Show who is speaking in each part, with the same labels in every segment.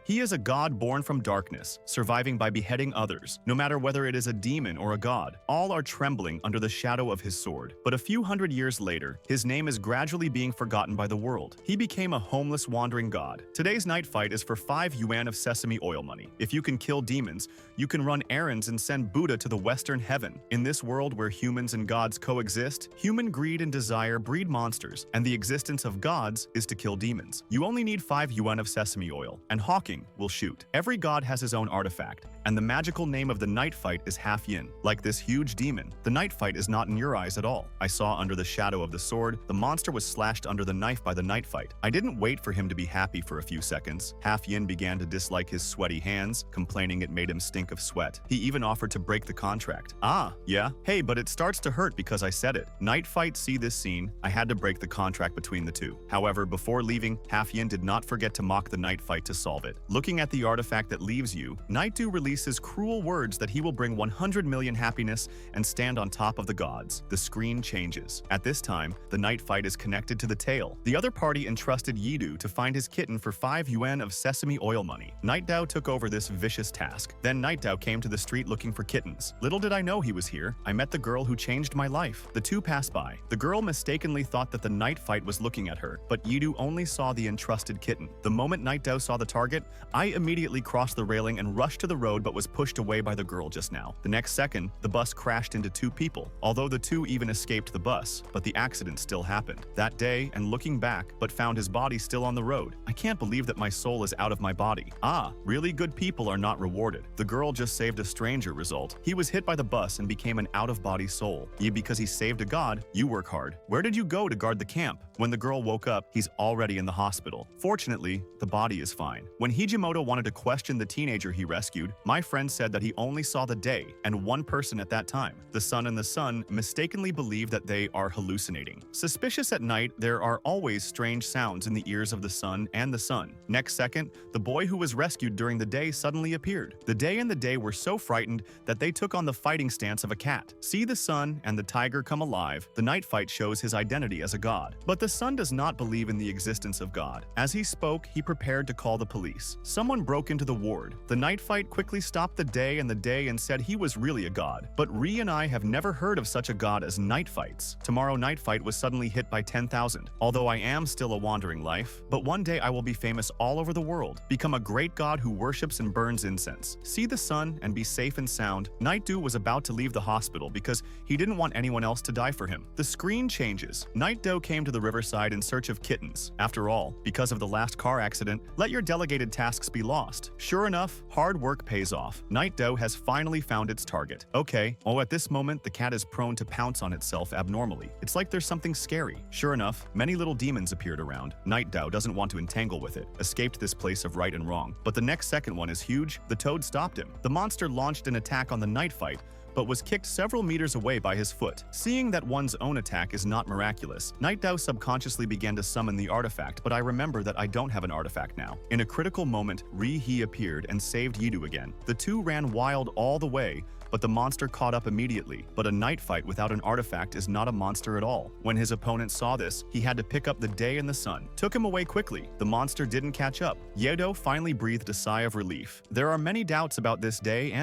Speaker 1: He is a god born from darkness, surviving by beheading others. No matter whether it is a demon or a god, all are trembling under the shadow of his sword. But a few hundred years later, his name is gradually being forgotten by the world. He became a homeless wandering god. Today's night fight is for 5 yuan of sesame oil money. If you can kill demons, you can run errands and send Buddha to the western heaven. In this world where humans and gods coexist, human greed and desire breed monsters, and the existence of gods is to kill demons. You only need 5 yuan of sesame oil, and Hawking will shoot. Every god has his own artifact, and the magical name of the night fight is half yin. Like this huge demon, the night fight is not in your eyes at all. I saw under the shadow of the sword, the monster was slashed under the knife by the night fight. I didn't wait for him to be happy for a few seconds. Half yin began to dislike his sweaty hands, complaining it made him stink of sweat. He even offered to break the contract. Ah, yeah? Hey, but it starts to hurt because I said it. Night fight, see this scene? I had to break the contract between the two. However, before leaving, Half Yin did not forget to mock the night fight to solve it. Looking at the artifact that leaves you, Night Dew releases cruel words that he will bring 100 million happiness and stand on top of the gods. The screen changes. At this time, the night fight is connected to the tail. The other party entrusted Yidu to find his kitten for 5 yuan of sesame oil money. Night Dow took over this vicious task. Then Night Dow came to the street looking for kittens. Little did I know he was here. I met the girl who changed my life. The two passed by. The girl mistakenly thought that the night fight was looking at her, but Yidu only saw the entrusted kitten. The moment Night Dow saw the target, I immediately crossed the railing and rushed to the road but was pushed away by the girl just now. The next second, the bus crashed into 2 people, although the 2 even escaped the bus, but the accident still happened. That day, and looking back, but found his body still on the road. I can't believe that my soul is out of my body. Ah, really good people are not rewarded. The girl just saved a stranger result. He was hit by the bus and became an out-of-body soul. Yeah, because he saved a god, you work hard. Where did you go to guard the camp? When the girl woke up, he's already in the hospital. Fortunately, the body is fine. When Hijimoto wanted to question the teenager he rescued, my friend said that he only saw the day and one person at that time. The sun and the sun mistakenly believe that they are hallucinating. Suspicious at night, there are always strange sounds in the ears of the sun and the sun. Next second, the boy who was rescued during the day suddenly appeared. The day and the day were so frightened that they took on the fighting stance of a cat. See the sun and the tiger come alive. The night fight shows his identity as a god. But the sun does not believe in the existence of God. As he spoke, he prepared to call the police. Someone broke into the ward. The night fight quickly stopped the day and said he was really a god. But Ri and I have never heard of such a god as night fights. Tomorrow night fight was suddenly hit by 10,000. Although I am still a wandering life, but one day I will be famous all over the world, become a great god who worships and burns incense. See the sun and be safe and sound. Night Dew was about to leave the hospital because he didn't want anyone else to die for him. The screen changes. Night Dew came to the riverside in search of kittens. After all, because of the last car accident, let your delegated tasks be lost. Sure enough, hard work pays off. Night Dew has finally found its target. Okay, at this moment, the cat is prone to pounce on itself abnormally. It's like there's something scary. Sure enough, many little demons appeared around. Night Dew doesn't want to entangle with it, escaped this place of right and wrong. But the next second one is huge. The toad stopped him. The monster launched an attack on the night fight, but was kicked several meters away by his foot. Seeing that one's own attack is not miraculous, Night Dew subconsciously began to summon the artifact, but I remember that I don't have an artifact now. In a critical moment, Ri appeared and saved Yidu again. The two ran wild all the way, but the monster caught up immediately. But a night fight without an artifact is not a monster at all. When his opponent saw this, he had to pick up the day and the sun. Took him away quickly. The monster didn't catch up. Yedo finally breathed a sigh of relief. There are many doubts about this day,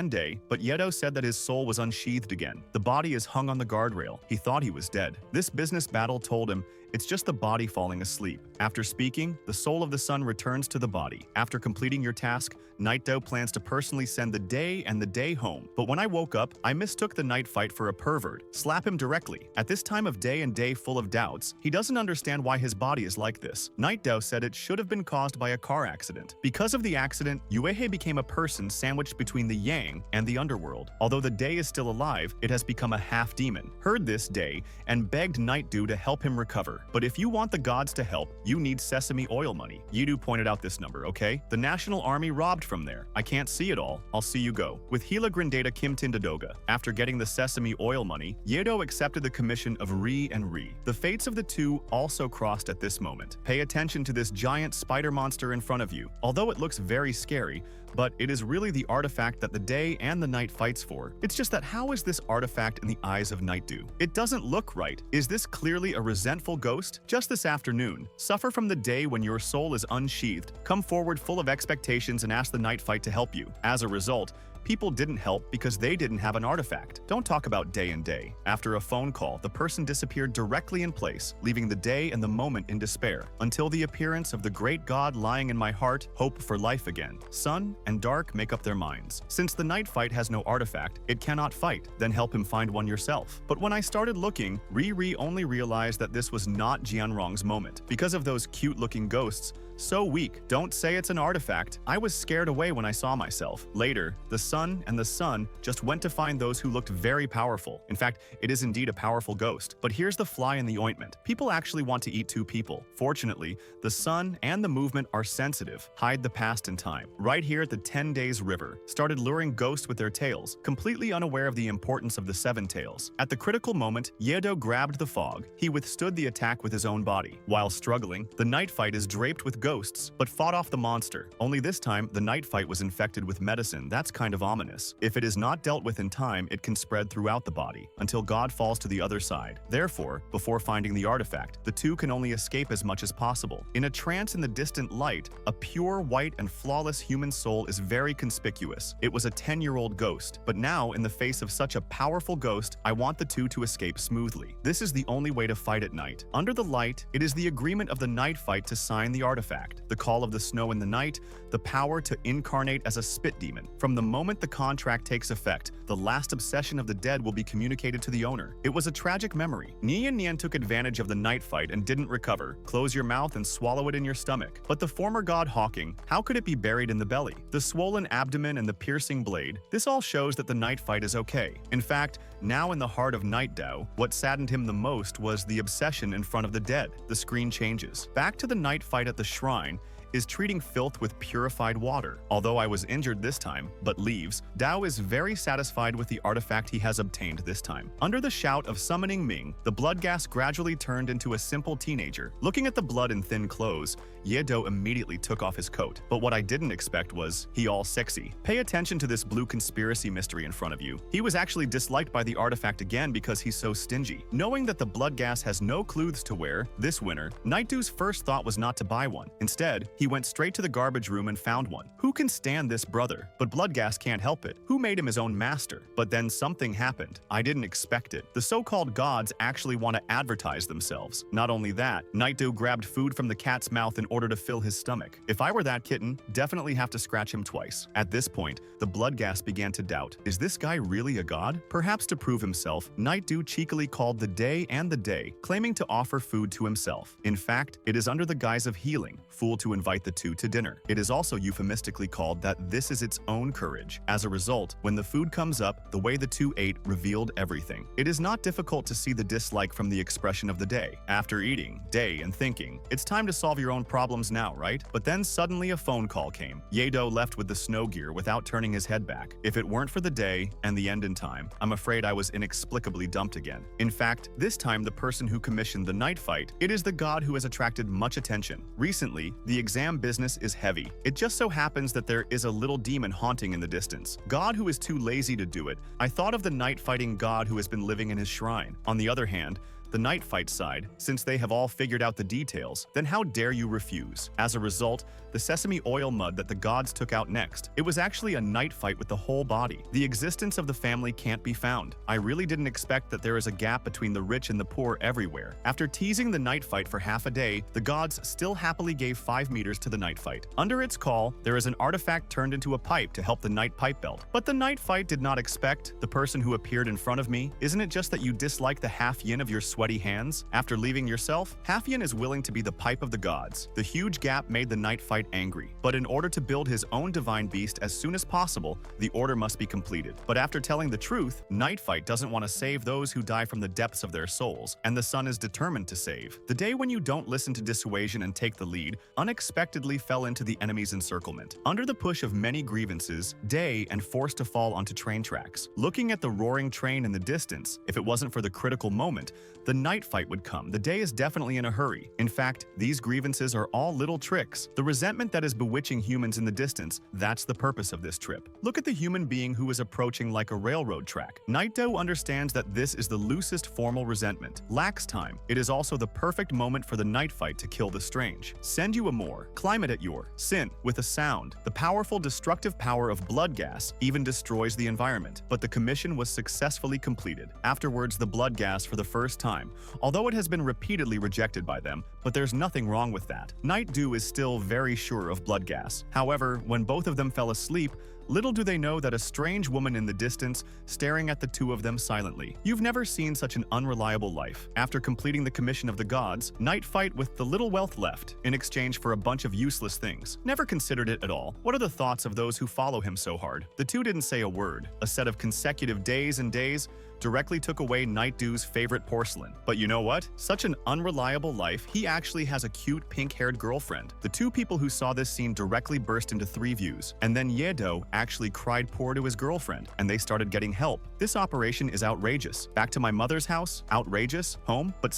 Speaker 1: but Yedo said that his soul was unsheathed again. The body is hung on the guardrail. He thought he was dead. This business battle told him it's just the body falling asleep. After speaking, the soul of the sun returns to the body. After completing your task, Night Dew plans to personally send the day and the day home. But when I woke up, I mistook the night fight for a pervert. Slap him directly. At this time of day and day full of doubts, he doesn't understand why his body is like this. Night Dew said it should have been caused by a car accident. Because of the accident, Yuehe became a person sandwiched between the yang and the underworld. Although the day is still alive, it has become a half-demon. Heard this day and begged Night Dew to help him recover. But if you want the gods to help, you need sesame oil money. Yidu pointed out this number, okay? The National Army robbed from there. I can't see it all. I'll see you go. With Hila Grindata Kim Tindadoga, after getting the sesame oil money, Yedo accepted the commission of Ri and Ri. The fates of the two also crossed at this moment. Pay attention to this giant spider monster in front of you. Although it looks very scary, but it is really the artifact that the day and the night fights for. It's just that how is this artifact in the eyes of Night Dew? It doesn't look right. Is this clearly a resentful ghost ghost? Just this afternoon. Suffer from the day when your soul is unsheathed. Come forward full of expectations and ask the night fight to help you. As a result, people didn't help because they didn't have an artifact. Don't talk about day and day. After a phone call, the person disappeared directly in place, leaving the day and the moment in despair, until the appearance of the great god lying in my heart, hope for life again. Sun and dark make up their minds. Since the night fight has no artifact, it cannot fight. Then help him find one yourself. But when I started looking, Riri only realized that this was not Jianrong's moment. Because of those cute-looking ghosts, so weak. Don't say it's an artifact. I was scared away when I saw myself. Later, the sun and the sun just went to find those who looked very powerful. In fact, it is indeed a powerful ghost. But here's the fly in the ointment. People actually want to eat two people. Fortunately, the sun and the movement are sensitive. Hide the past in time. Right here at the 10 Days River, started luring ghosts with their tails, completely unaware of the importance of the 7 tails. At the critical moment, Yedo grabbed the fog. He withstood the attack with his own body. While struggling, the night fight is draped with ghosts, but fought off the monster. Only this time, the night fight was infected with medicine. That's kind of ominous. If it is not dealt with in time, it can spread throughout the body, until God falls to the other side. Therefore, before finding the artifact, the two can only escape as much as possible. In a trance in the distant light, a pure, white, and flawless human soul is very conspicuous. It was a 10-year-old ghost, but now, in the face of such a powerful ghost, I want the two to escape smoothly. This is the only way to fight at night. Under the light, it is the agreement of the night fight to sign the artifact. The call of the snow in the night, the power to incarnate as a spit demon. From the moment the contract takes effect, the last obsession of the dead will be communicated to the owner. It was a tragic memory. Nian took advantage of the night fight and didn't recover. Close your mouth and swallow it in your stomach. But the former god Hawking, how could it be buried in the belly? The swollen abdomen and the piercing blade, this all shows that the night fight is okay. In fact, now in the heart of Night Dao, what saddened him the most was the obsession in front of the dead. The screen changes. Back to the night fight at the shrine, is treating filth with purified water. Although I was injured this time, but leaves, Dao is very satisfied with the artifact he has obtained this time. Under the shout of summoning Ming, the blood gas gradually turned into a simple teenager. Looking at the blood in thin clothes, Yedo immediately took off his coat. But what I didn't expect was, he all sexy. Pay attention to this blue conspiracy mystery in front of you. He was actually disliked by the artifact again because he's so stingy. Knowing that the blood gas has no clothes to wear, this winter, Nightdew's first thought was not to buy one. Instead, he went straight to the garbage room and found one. Who can stand this brother? But Bloodgas can't help it. Who made him his own master? But then something happened. I didn't expect it. The so-called gods actually want to advertise themselves. Not only that, Nightdew grabbed food from the cat's mouth in order to fill his stomach. If I were that kitten, definitely have to scratch him twice. At this point, the Bloodgas began to doubt. Is this guy really a god? Perhaps to prove himself, Nightdew cheekily called the day and the day, claiming to offer food to himself. In fact, it is under the guise of healing, fool to invite the two to dinner. It is also euphemistically called that this is its own courage. As a result, when the food comes up, the way the two ate revealed everything. It is not difficult to see the dislike from the expression of the day. After eating, day, and thinking, it's time to solve your own problems now, right? But then suddenly a phone call came. Yedo left with the snow gear without turning his head back. If it weren't for the day and the end in time, I'm afraid I was inexplicably dumped again. In fact, this time the person who commissioned the night fight, it is the god who has attracted much attention. Recently, the exam business is heavy. It just so happens that there is a little demon haunting in the distance. God who is too lazy to do it. I thought of the night fighting god who has been living in his shrine. On the other hand, the night fight side, since they have all figured out the details, then how dare you refuse? As a result, the sesame oil mud that the gods took out next, it was actually a night fight with the whole body. The existence of the family can't be found. I really didn't expect that there is a gap between the rich and the poor everywhere. After teasing the night fight for half a day, the gods still happily gave 5 meters to the night fight. Under its call, there is an artifact turned into a pipe to help the night pipe belt. But the night fight did not expect the person who appeared in front of me. Isn't it just that you dislike the half yin of your sweaty hands? After leaving yourself, half yin is willing to be the pipe of the gods. The huge gap made the night fight angry. But in order to build his own divine beast as soon as possible, the order must be completed. But after telling the truth, Night Fight doesn't want to save those who die from the depths of their souls, and the sun is determined to save. The day when you don't listen to dissuasion and take the lead, unexpectedly fell into the enemy's encirclement. Under the push of many grievances, Day and forced to fall onto train tracks. Looking at the roaring train in the distance, if it wasn't for the critical moment, the the night fight would come. The day is definitely in a hurry. In fact, these grievances are all little tricks. The resentment that is bewitching humans in the distance, that's the purpose of this trip. Look at the human being who is approaching like a railroad track. Night-Do understands that this is the loosest formal resentment. Lacks time. It is also the perfect moment for the night fight to kill the strange. Send you a more. Climate at your sin with a sound. The powerful destructive power of blood gas even destroys the environment. But the commission was successfully completed. Afterwards, the blood gas for the first time, although it has been repeatedly rejected by them, but there's nothing wrong with that. Night-Do is still very sure of blood gas. However, when both of them fell asleep, little do they know that a strange woman in the distance staring at the two of them silently. You've never seen such an unreliable life. After completing the commission of the gods, Night fight with the little wealth left in exchange for a bunch of useless things. Never considered it at all. What are the thoughts of those who follow him so hard? The two didn't say a word. A set of consecutive days and days directly took away Night-Do's favorite porcelain. But you know what? Such an unreliable life, he actually has a cute pink-haired girlfriend. The two people who saw this scene directly burst into 3 views, and then Ye-Do actually cried poor to his girlfriend, and they started getting help. This operation is outrageous. Back to my mother's house? Outrageous? Home? But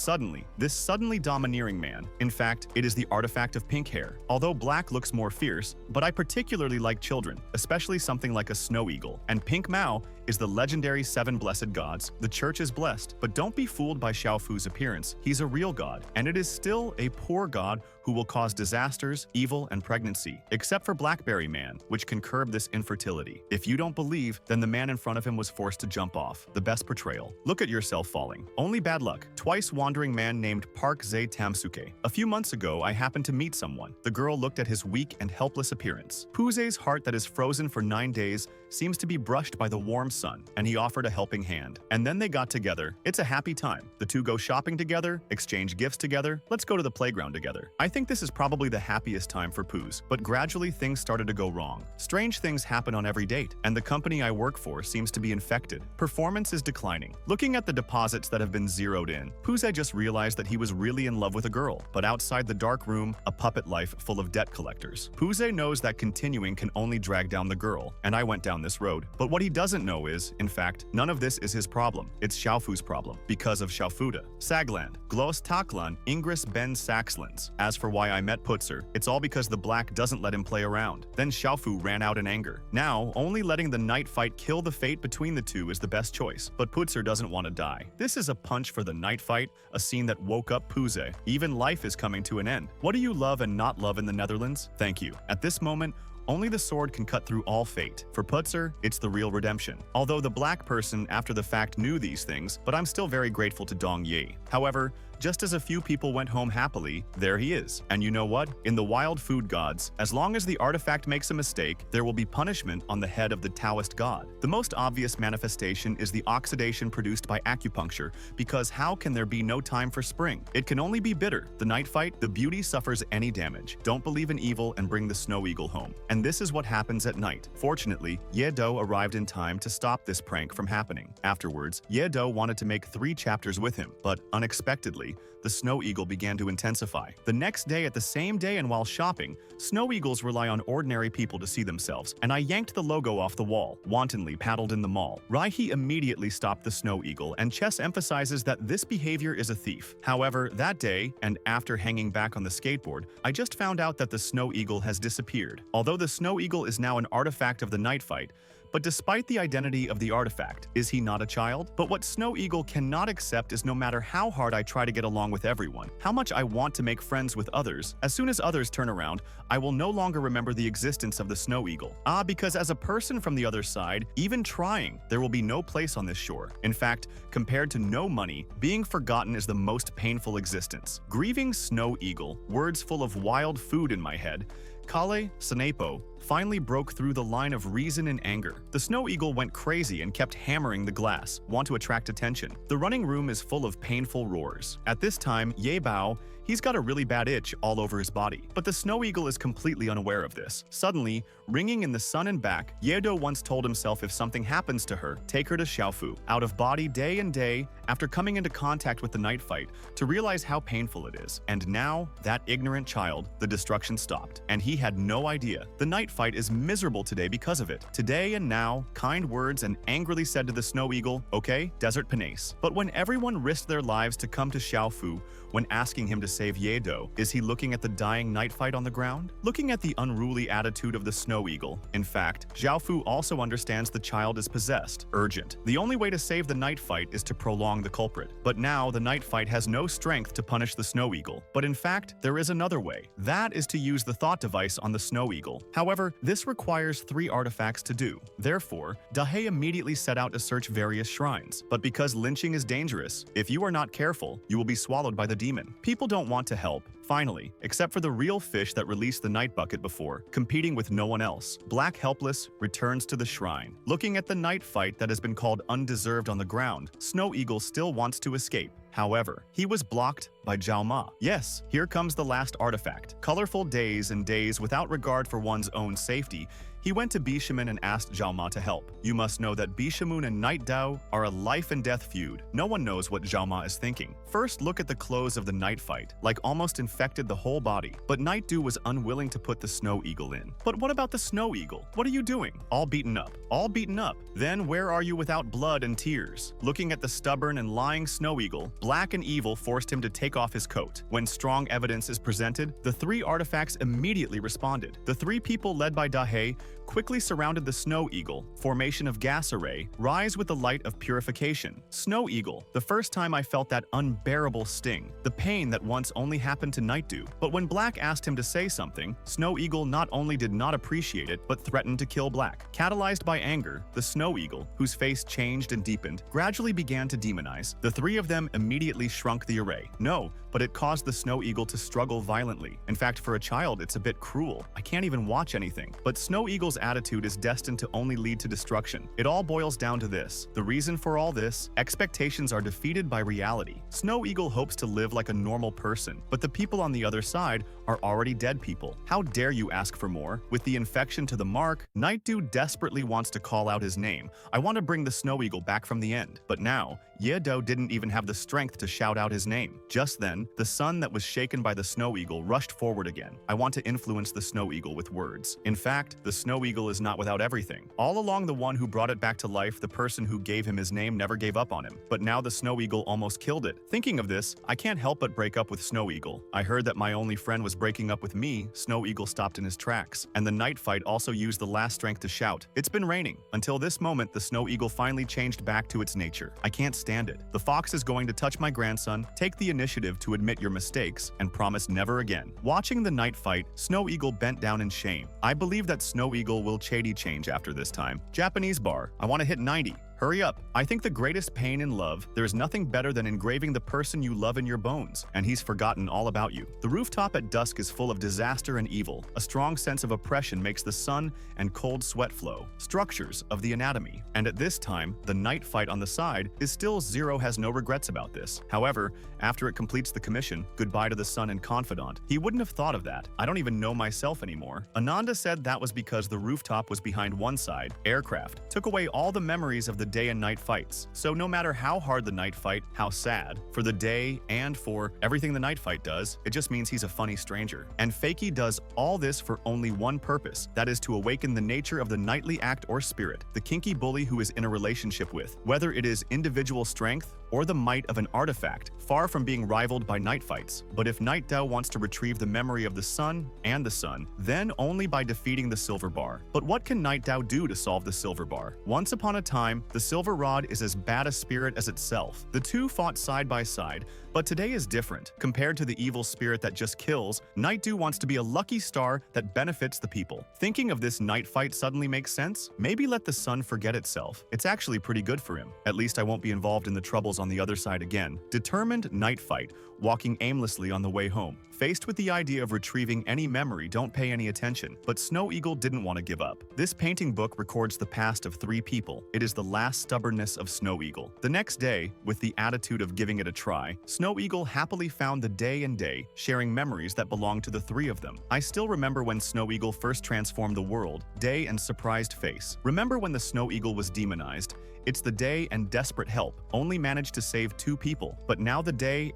Speaker 1: this suddenly domineering man, in fact, it is the artifact of pink hair. Although black looks more fierce, but I particularly like children, especially something like a snow eagle. And Pink Mao is the legendary 7 blessed gods. The church is blessed, but don't be fooled by Xiaofu's appearance. He's a real god, and it is still a poor god who will cause disasters, evil, and pregnancy, except for Blackberry Man, which can curb this infertility. If you don't believe, then the man in front of him was forced to jump off. The best portrayal. Look at yourself falling. Only bad luck. Twice wandering man named Park Zae Tamsuke. A few months ago, I happened to meet someone. The girl looked at his weak and helpless appearance. Puze's heart that is frozen for 9 days seems to be brushed by the warm sun, and he offered a helping hand. And then they got together. It's a happy time. The two go shopping together, exchange gifts together. Let's go to the playground together. I think this is probably the happiest time for Pooz, but gradually things started to go wrong. Strange things happen on every date, and the company I work for seems to be infected. Performance is declining. Looking at the deposits that have been zeroed in, Pooz just realized that he was really in love with a girl, but outside the dark room, a puppet life full of debt collectors. Pooz knows that continuing can only drag down the girl, and I went down this road. But what he doesn't know is, in fact, none of this is his problem. It's Xiaofu's problem, because of Xiaofuda. Sagland, Glos Taklan, Ingris Ben Saxlands. As for why I met Putzer, it's all because the black doesn't let him play around. Then Xiaofu ran out in anger. Now, only letting the night fight kill the fate between the two is the best choice, but Putzer doesn't want to die. This is a punch for the night fight, a scene that woke up Puze. Even life is coming to an end. What do you love and not love in the Netherlands? Thank you. At this moment, only the sword can cut through all fate. For Putzer, it's the real redemption. Although the black person after the fact knew these things, but I'm still very grateful to Dong Yi. However, just as a few people went home happily, there he is. And you know what? In the wild food gods, as long as the artifact makes a mistake, there will be punishment on the head of the Taoist god. The most obvious manifestation is the oxidation produced by acupuncture, because how can there be no time for spring? It can only be bitter. The night fight, the beauty suffers any damage. Don't believe in evil and bring the snow eagle home. And this is what happens at night. Fortunately, Ye-Do arrived in time to stop this prank from happening. Afterwards, Ye-Do wanted to make 3 chapters with him, but unexpectedly, the snow eagle began to intensify. The next day at the same day and while shopping, snow eagles rely on ordinary people to see themselves, and I yanked the logo off the wall, wantonly paddled in the mall. Raihi immediately stopped the snow eagle, and Chess emphasizes that this behavior is a thief. However, that day, and after hanging back on the skateboard, I just found out that the snow eagle has disappeared. Although the snow eagle is now an artifact of the night fight, but despite the identity of the artifact, is he not a child? But what Snow Eagle cannot accept is no matter how hard I try to get along with everyone, how much I want to make friends with others, as soon as others turn around, I will no longer remember the existence of the Snow Eagle. Because as a person from the other side, even trying, there will be no place on this shore. In fact, compared to no money, being forgotten is the most painful existence. Grieving Snow Eagle, words full of wild food in my head, Kale Sanepo finally broke through the line of reason and anger. The snow eagle went crazy and kept hammering the glass, want to attract attention. The running room is full of painful roars. At this time, Ye Bao, he's got a really bad itch all over his body. But the snow eagle is completely unaware of this. Suddenly, ringing in the sun and back, Ye-Do once told himself if something happens to her, take her to Xiaofu. Out of body day and day, after coming into contact with the night fight, to realize how painful it is. And now, that ignorant child, the destruction stopped. And he had no idea. The night fight is miserable today because of it. Today and now, kind words and angrily said to the snow eagle, okay, desert penace. But when everyone risked their lives to come to Xiaofu, when asking him to save Yedo, is he looking at the dying night fight on the ground? Looking at the unruly attitude of the snow eagle. In fact, Xiaofu also understands the child is possessed, urgent. The only way to save the night fight is to prolong the culprit. But now the night fight has no strength to punish the snow eagle. But in fact, there is another way. That is to use the thought device on the snow eagle. However, this requires 3 artifacts to do. Therefore, Dahei immediately set out to search various shrines. But because lynching is dangerous, if you are not careful, you will be swallowed by the demon. People don't want to help. Finally, except for the real fish that released the night bucket before, competing with no one else, Black Helpless returns to the shrine. Looking at the night fight that has been called undeserved on the ground, Snow Eagle still wants to escape. However, he was blocked by Zhao Ma. Yes, here comes the last artifact. Colorful days and days without regard for one's own safety, he went to Bishamonten and asked Zhao Ma to help. You must know that Bishamonten and Night Dao are a life and death feud. No one knows what Zhao Ma is thinking. First, look at the clothes of the night fight, like almost infected the whole body. But Night Dew was unwilling to put the Snow Eagle in. But what about the Snow Eagle? What are you doing? All beaten up. All beaten up. Then where are you without blood and tears? Looking at the stubborn and lying Snow Eagle, Black and Evil forced him to take off his coat. When strong evidence is presented, the 3 artifacts immediately responded. The 3 people led by Dahei quickly surrounded the Snow Eagle. Formation of gas array, rise with the light of purification. Snow Eagle, the first time I felt that unbearable sting, the pain that once only happened to Night Dew. But when Black asked him to say something, Snow Eagle not only did not appreciate it, but threatened to kill Black. Catalyzed by anger, the Snow Eagle, whose face changed and deepened, gradually began to demonize. The 3 of them immediately shrunk the array. No, but it caused the Snow Eagle to struggle violently. In fact, for a child, it's a bit cruel. I can't even watch anything. But Snow Eagle's attitude is destined to only lead to destruction. It all boils down to this. The reason for all this, expectations are defeated by reality. Snow Eagle hopes to live like a normal person, but the people on the other side are already dead people. How dare you ask for more? With the infection to the mark, Night Dew desperately wants to call out his name. I want to bring the Snow Eagle back from the end. But now, Yedo didn't even have the strength to shout out his name. Just then, the sun that was shaken by the Snow Eagle rushed forward again. I want to influence the Snow Eagle with words. In fact, the Snow Eagle is not without everything. All along, the one who brought it back to life, the person who gave him his name, never gave up on him. But now the Snow Eagle almost killed it. Thinking of this, I can't help but break up with Snow Eagle. I heard that my only friend was breaking up with me. Snow Eagle stopped in his tracks. And the night fight also used the last strength to shout, "It's been raining." Until this moment, the Snow Eagle finally changed back to its nature. I can't stand it. The fox is going to touch my grandson. Take the initiative to admit your mistakes and promise never again. Watching the night fight, Snow Eagle bent down in shame. I believe that Snow Eagle will change after this time. Japanese bar. I want to hit 90. Hurry up. I think the greatest pain in love, there is nothing better than engraving the person you love in your bones, and he's forgotten all about you. The rooftop at dusk is full of disaster and evil. A strong sense of oppression makes the sun and cold sweat flow. Structures of the anatomy. And at this time, the night fight on the side is still Zero has no regrets about this. However, after it completes the commission, goodbye to the sun and confidant. He wouldn't have thought of that. I don't even know myself anymore. Ananda said that was because the rooftop was behind one side, aircraft, took away all the memories of the day and night fights. So no matter how hard the night fight, how sad, for the day and for everything the night fight does, it just means he's a funny stranger. And Fakey does all this for only one purpose, that is to awaken the nature of the nightly act or spirit, the kinky bully who is in a relationship with, whether it is individual strength or the might of an artifact, far from being rivaled by night fights. But if Night Dao wants to retrieve the memory of the sun and the sun, then only by defeating the silver bar. But what can Night Dao do to solve the silver bar? Once upon a time, the silver rod is as bad a spirit as itself. The two fought side by side, but today is different. Compared to the evil spirit that just kills, Night Dew wants to be a lucky star that benefits the people. Thinking of this night fight suddenly makes sense? Maybe let the sun forget itself. It's actually pretty good for him. At least I won't be involved in the troubles on the other side again. Determined night fight, walking aimlessly on the way home. Faced with the idea of retrieving any memory, don't pay any attention. But Snow Eagle didn't want to give up. This painting book records the past of 3 people. It is the last stubbornness of Snow Eagle. The next day, with the attitude of giving it a try, Snow Eagle happily found the day and day, sharing memories that belonged to the 3 of them. I still remember when Snow Eagle first transformed the world, Day and surprised face. Remember when the Snow Eagle was demonized? It's the Day and desperate help, only managed to save 2 people. But now the Day,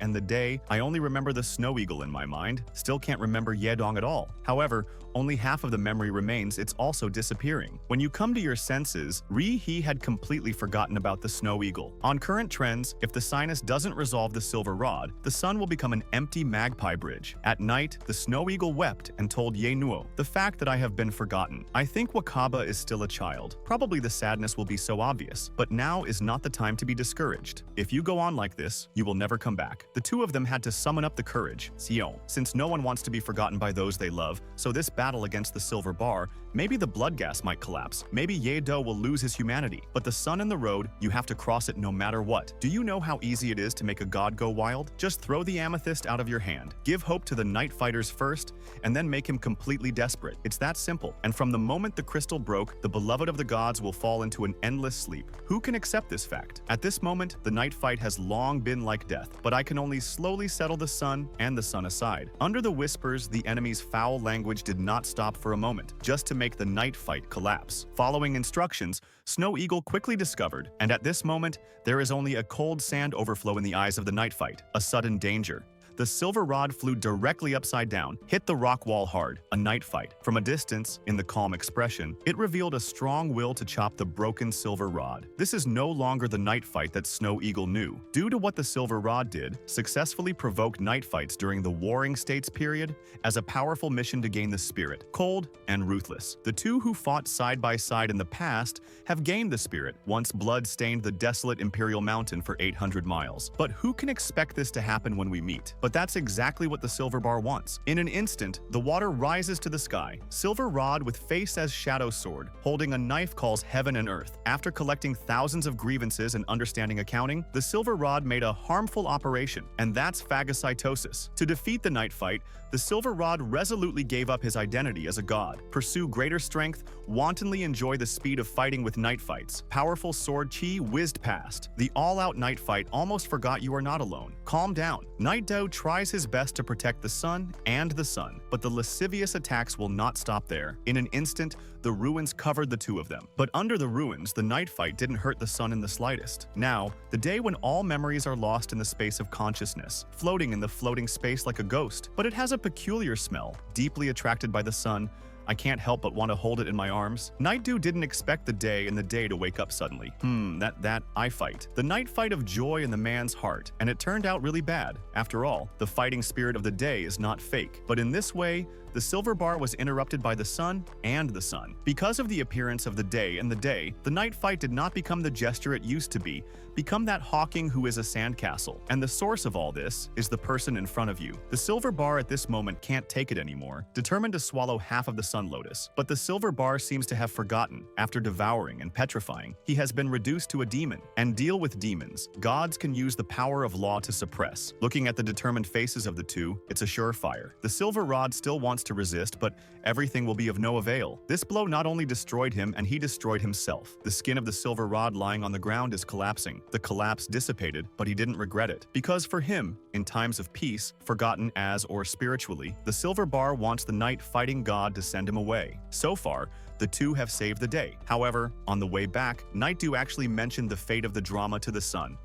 Speaker 1: I only remember the Snow Eagle in my mind, still can't remember Yedong at all. However, only half of the memory remains, it's also disappearing. When you come to your senses, he had completely forgotten about the snow eagle. On current trends, if the sinus doesn't resolve the silver rod, the sun will become an empty magpie bridge. At night, the snow eagle wept and told Yenuo the fact that I have been forgotten. I think Wakaba is still a child. Probably the sadness will be so obvious, but now is not the time to be discouraged. If you go on like this, you will never come back. The two of them had to summon up the courage, Sion, since no one wants to be forgotten by those they love, so this battle against the silver bar, maybe the blood gas might collapse, maybe Yedo will lose his humanity, but the sun and the road, you have to cross it no matter what. Do you know how easy it is to make a god go wild? Just throw the amethyst out of your hand, give hope to the night fighters first, and then make him completely desperate. It's that simple, and from the moment the crystal broke, the beloved of the gods will fall into an endless sleep. Who can accept this fact? At this moment, the night fight has long been like death, but I can only slowly settle the sun and the sun aside. Under the whispers, the enemy's foul language did not stop for a moment, just to make the night fight collapse. Following instructions, Snow Eagle quickly discovered, and at this moment, there is only a cold sand overflow in the eyes of the night fight, a sudden danger. The silver rod flew directly upside down, hit the rock wall hard, a night fight. From a distance, in the calm expression, it revealed a strong will to chop the broken silver rod. This is no longer the night fight that Snow Eagle knew. Due to what the silver rod did, successfully provoked night fights during the Warring States period as a powerful mission to gain the spirit, cold and ruthless. The two who fought side by side in the past have gained the spirit once blood stained the desolate Imperial Mountain for 800 miles. But who can expect this to happen when we meet? But that's exactly what the silver bar wants. In an instant, the water rises to the sky. Silver rod with face as shadow sword, holding a knife calls heaven and earth. After collecting thousands of grievances and understanding accounting, the silver rod made a harmful operation, and that's phagocytosis. To defeat the night fight, the silver rod resolutely gave up his identity as a god, pursue greater strength, wantonly enjoy the speed of fighting with night fights. Powerful sword chi whizzed past. The all-out night fight almost forgot you are not alone. Calm down. Night Doe tries his best to protect the sun and the sun, but the lascivious attacks will not stop there. In an instant, the ruins covered the two of them. But under the ruins, the night fight didn't hurt the sun in the slightest. Now, the day when all memories are lost in the space of consciousness, floating in the floating space like a ghost. But it has a peculiar smell, deeply attracted by the sun. I can't help but want to hold it in my arms. Night Dew didn't expect the day and the day to wake up suddenly. That I fight. The night fight of joy in the man's heart, and it turned out really bad. After all, the fighting spirit of the day is not fake. But in this way, the silver bar was interrupted by the sun and the sun. Because of the appearance of the day and the day, the night fight did not become the gesture it used to become that hawking who is a sandcastle. And the source of all this is the person in front of you. The silver bar at this moment can't take it anymore, determined to swallow half of the sun lotus. But the silver bar seems to have forgotten. After devouring and petrifying, he has been reduced to a demon. And deal with demons, gods can use the power of law to suppress. Looking at the determined faces of the two, it's a surefire. The silver rod still wants to resist, but everything will be of no avail. This blow not only destroyed him, and he destroyed himself. The skin of the silver rod lying on the ground is collapsing. The collapse dissipated, but he didn't regret it. Because for him, in times of peace, forgotten as or spiritually, the silver bar wants the night fighting god to send him away. So far, the two have saved the day. However, on the way back, Night Dew actually mentioned the fate of the drama to the sun,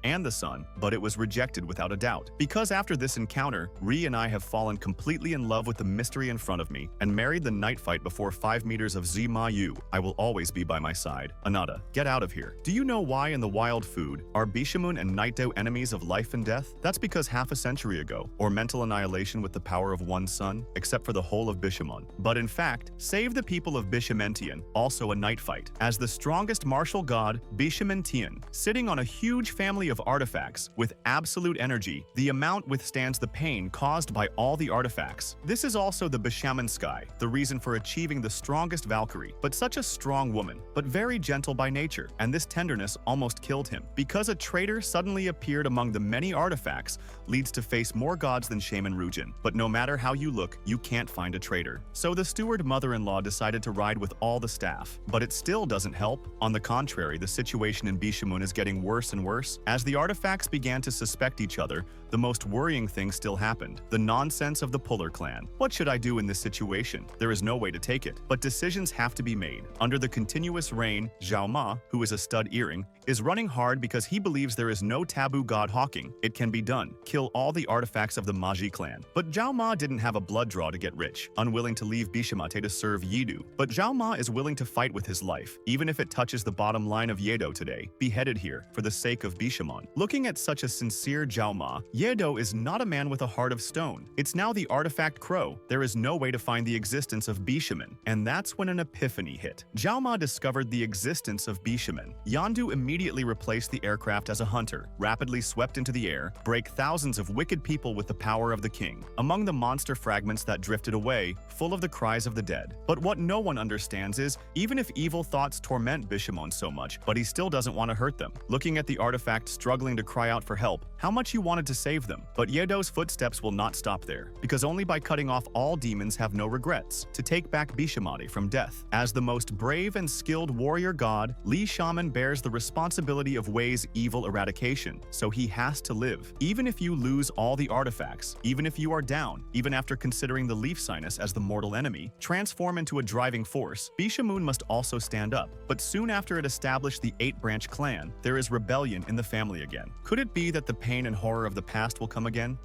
Speaker 1: but it was rejected without a doubt. Because after this encounter, Ri and I have fallen completely in love with the mystery in front of me and married the night fight before 5 meters of Zimayu. I will always be by my side. Anada, get out of here. Do you know why in the wild food are Bishamun and Night Dew enemies of life and death? That's because half a century ago, or mental annihilation with the power of one sun, except for the whole of Bishamon. But in fact, save the people of Bishamonten, also a night fight. As the strongest martial god, Bishamonten, sitting on a huge family of artifacts with absolute energy, the amount withstands the pain caused by all the artifacts. This is also the Bishamon sky, the reason for achieving the strongest Valkyrie, but such a strong woman, but very gentle by nature, and this tenderness almost killed him. Because a traitor suddenly appeared among the many artifacts leads to face more gods than Shaman Rujin. But no matter how you look, you can't find a traitor. So the steward mother-in-law decided to ride with all the staff, but it still doesn't help. On the contrary, the situation in Bishamun is getting worse and worse. As the artifacts began to suspect each other, the the most worrying thing still happened. The nonsense of the Puller clan. What should I do in this situation? There is no way to take it. But decisions have to be made. Under the continuous reign, Zhao Ma, who is a stud earring, is running hard because he believes there is no taboo god hawking. It can be done. Kill all the artifacts of the Maji clan. But Zhao Ma didn't have a blood draw to get rich, unwilling to leave Bishamonten to serve Yidu. But Zhao Ma is willing to fight with his life, even if it touches the bottom line of Yedo today, beheaded here for the sake of Bishamon. Looking at such a sincere Zhao Ma, Yedo is not a man with a heart of stone. It's now the artifact crow. There is no way to find the existence of Bishamon, and that's when an epiphany hit. Zhao Ma discovered the existence of Bishamon. Yandu immediately replaced the aircraft as a hunter, rapidly swept into the air, break thousands of wicked people with the power of the king. Among the monster fragments that drifted away, full of the cries of the dead. But what no one understands is, even if evil thoughts torment Bishamon so much, but he still doesn't want to hurt them. Looking at the artifact struggling to cry out for help, how much he wanted to save them. But Yedo's footsteps will not stop there, because only by cutting off all demons have no regrets to take back Bishamon from death. As the most brave and skilled warrior god, Li Shaman bears the responsibility of Wei's evil eradication, so he has to live. Even if you lose all the artifacts, even if you are down, even after considering the leaf sinus as the mortal enemy, transform into a driving force, Bishamon must also stand up. But soon after it established the 8-branch clan, there is rebellion in the family again. Could it be that the pain and horror of the past will come again?